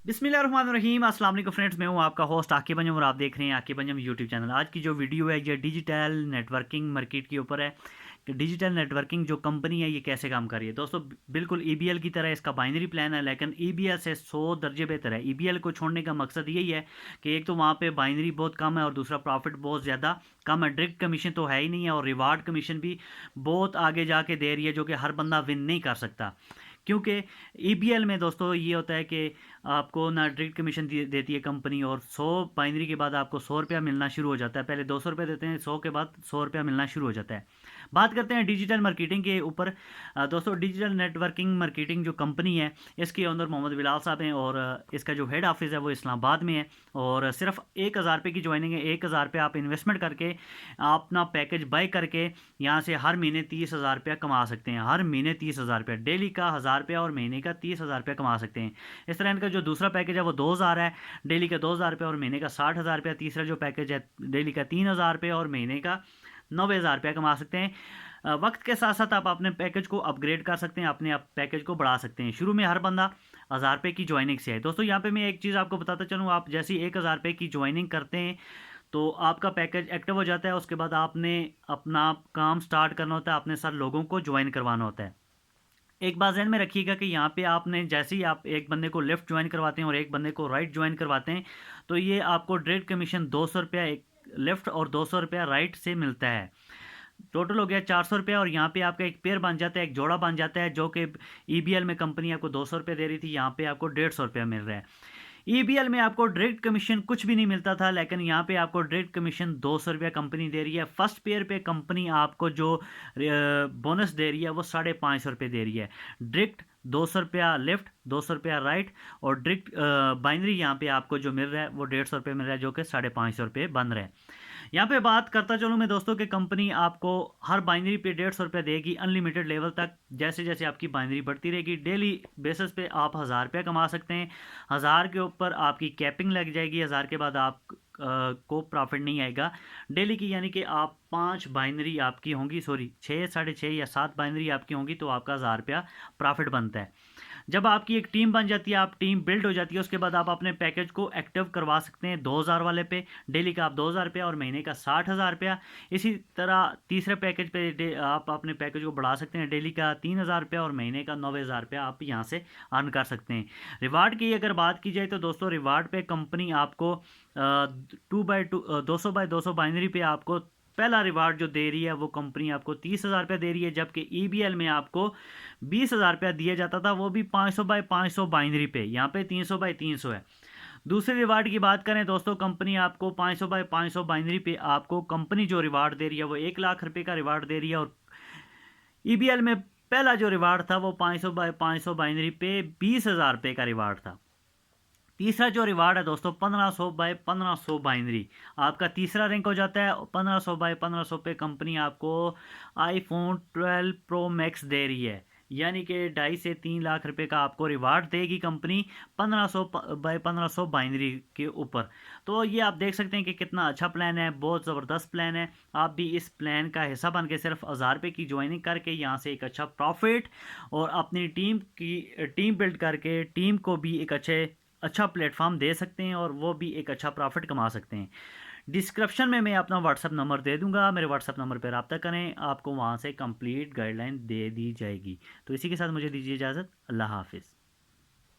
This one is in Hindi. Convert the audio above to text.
बिस्मिल्लाहिर्रहमानिर्रहीम। अस्सलाम वालेकुम फ्रेंड्स, मैं हूं आपका होस्ट आकिब अंजम और आप देख रहे हैं आकिब अंजम यूट्यूब चैनल। आज की जो वीडियो है ये डिजिटल नेटवर्किंग मार्केट के ऊपर है कि डिजिटल नेटवर्किंग जो कंपनी है ये कैसे काम कर रही है। दोस्तों बिल्कुल ईबीएल की तरह इसका बाइनरी प्लान है, लेकिन ईबीएल से 100 दर्जे बेहतर है। ईबीएल को छोड़ने का मकसद यही है कि एक तो वहाँ पे बाइनरी बहुत कम है और दूसरा प्रॉफिट बहुत ज़्यादा कम है। डायरेक्ट कमीशन तो है ही नहीं है और रिवार्ड कमीशन भी बहुत आगे जाके दे रही है जो कि हर बंदा विन नहीं कर सकता। क्योंकि ईबीएल में दोस्तों ये होता है कि आपको ना डायरेक्ट कमीशन देती है कंपनी और 100 बाइनरी के बाद आपको 100 रुपया मिलना शुरू हो जाता है। पहले 200 रुपये देते हैं, 100 के बाद 100 रुपया मिलना शुरू हो जाता है। बात करते हैं डिजिटल मार्केटिंग के ऊपर। दोस्तों डिजिटल नेटवर्किंग मार्केटिंग जो कंपनी है इसके ओनर मोहम्मद बिलाल साहब हैं और इसका जो हेड ऑफिस है वो इस्लामाबाद में है। और सिर्फ 1000 रुपये की ज्वाइनिंग है। 1000 रुपये आप इन्वेस्टमेंट करके अपना पैकेज बाय करके यहाँ से हर महीने 30,000 रुपया कमा सकते हैं। हर महीने 30,000 रुपया, डेली का 1000 रुपया और महीने का 30,000 रुपया कमा सकते हैं। इस तरह इनका जो दूसरा पैकेज है वो 2000 है, डेली का 2000 रुपया और महीने का 60,000 रुपया। तीसरा जो पैकेज है डेली का 3000 रुपये और महीने का 90,000 रुपया कमा सकते हैं। वक्त के साथ साथ आप अपने पैकेज को अपग्रेड कर सकते हैं, अपने पैकेज को बढ़ा सकते हैं। शुरू में हर बंदा 1000 रुपये की ज्वाइनिंग से है। दोस्तों यहाँ पे मैं एक चीज़ आपको बताता चलूँ, आप जैसे ही 1000 रुपये की ज्वाइनिंग करते हैं तो आपका पैकेज एक्टिव हो जाता है। उसके बाद आपने अपना काम स्टार्ट करना होता है, अपने साथ लोगों को ज्वाइन करवाना होता है। एक बात ध्यान में रखिएगा कि यहाँ पे आपने जैसे ही आप एक बंदे को लेफ़्ट ज्वाइन करवाते हैं और एक बंदे को राइट ज्वाइन करवाते हैं तो ये आपको डायरेक्ट कमीशन 200 रुपया एक लेफ़्ट और 200 रुपया राइट से मिलता है। टोटल हो गया 400 रुपया और यहाँ पे आपका एक पेयर बन जाता है, एक जोड़ा बन जाता है जो कि ईबीएल में कंपनी आपको 200 रुपये दे रही थी, यहाँ पे आपको 150 रुपया मिल रहा है। ईबीएल में आपको डायरेक्ट कमीशन कुछ भी नहीं मिलता था, लेकिन यहाँ पे आपको डायरेक्ट कमीशन 200 रुपया कंपनी दे रही है। फर्स्ट पेयर पे कंपनी आपको जो बोनस दे रही है वो 550 रुपये दे रही है। डायरेक्ट 200 रुपया लेफ्ट, 200 रुपया राइट और डायरेक्ट बाइनरी यहाँ पे आपको जो मिल रहा है वो 150 रुपये मिल रहा है जो कि 550 रुपये बन रहा है। यहाँ पे बात करता चलूँ मैं दोस्तों कि कंपनी आपको हर बाइनरी पे 150 रुपया देगी अनलिमिटेड लेवल तक। जैसे जैसे आपकी बाइनरी बढ़ती रहेगी डेली बेसिस पे आप 1000 रुपया कमा सकते हैं। 1000 के ऊपर आपकी कैपिंग लग जाएगी। 1000 के बाद आप को प्रॉफिट नहीं आएगा डेली की, यानी कि आप 5 बाइनरी आपकी होंगी, सॉरी 6, 6.5 या 7 बाइनरी आपकी होंगी तो आपका 1000 रुपया प्रॉफिट बनता है। जब आपकी एक टीम बन जाती है, आप टीम बिल्ड हो जाती है, उसके बाद आप अपने पैकेज को एक्टिव करवा सकते हैं 2000 वाले पे। डेली का आप 2000 रुपया और महीने का 60,000 रुपया। इसी तरह तीसरे पैकेज पे आप अपने पैकेज को बढ़ा सकते हैं, डेली का 3000 रुपया और महीने का 90,000 रुपया आप यहाँ से अर्न कर सकते हैं। रिवार्ड की अगर बात की जाए तो दोस्तों रिवार्ड पे कंपनी आपको 2x2 200x200 बाइनरी पे आपको पहला रिवार्ड जो दे रही है वो कंपनी आपको 30,000 रुपया दे रही है, जबकि ईबीएल में आपको 20,000 रुपया दिया जाता था, वो भी 500x500 बाइनरी पे। यहाँ पे 300x300 है। दूसरे रिवार्ड की बात करें दोस्तों, कंपनी आपको 500x500 बाइनरी पे आपको कंपनी जो रिवार्ड दे रही है वो 1,00,000 रुपये का रिवार्ड दे रही है। और ईबीएल में पहला जो रिवार्ड था वो 500x500 बाइनरी पे 20,000 रुपये का रिवार्ड था। तीसरा जो रिवार्ड है दोस्तों 1500x1500 बाइनरी, आपका तीसरा रैंक हो जाता है। 1500x1500 पे कंपनी आपको आईफोन 12 प्रो मैक्स दे रही है, यानी कि 2.5 से 3 लाख रुपए का आपको रिवार्ड देगी कंपनी 1500x1500 बाइनरी के ऊपर। तो ये आप देख सकते हैं कि कितना अच्छा प्लान है, बहुत ज़बरदस्त प्लान है। आप भी इस प्लान का हिस्सा बन के सिर्फ 1000 रुपये की ज्वाइनिंग करके यहाँ से एक अच्छा प्रॉफिट और अपनी टीम बिल्ड करके टीम को भी एक अच्छा प्लेटफॉर्म दे सकते हैं और वो भी एक अच्छा प्रॉफिट कमा सकते हैं। डिस्क्रिप्शन में मैं अपना व्हाट्सअप नंबर दे दूंगा, मेरे व्हाट्सअप नंबर पर रब्ता करें, आपको वहाँ से कंप्लीट गाइडलाइन दे दी जाएगी। तो इसी के साथ मुझे दीजिए इजाज़त। अल्लाह हाफिज़।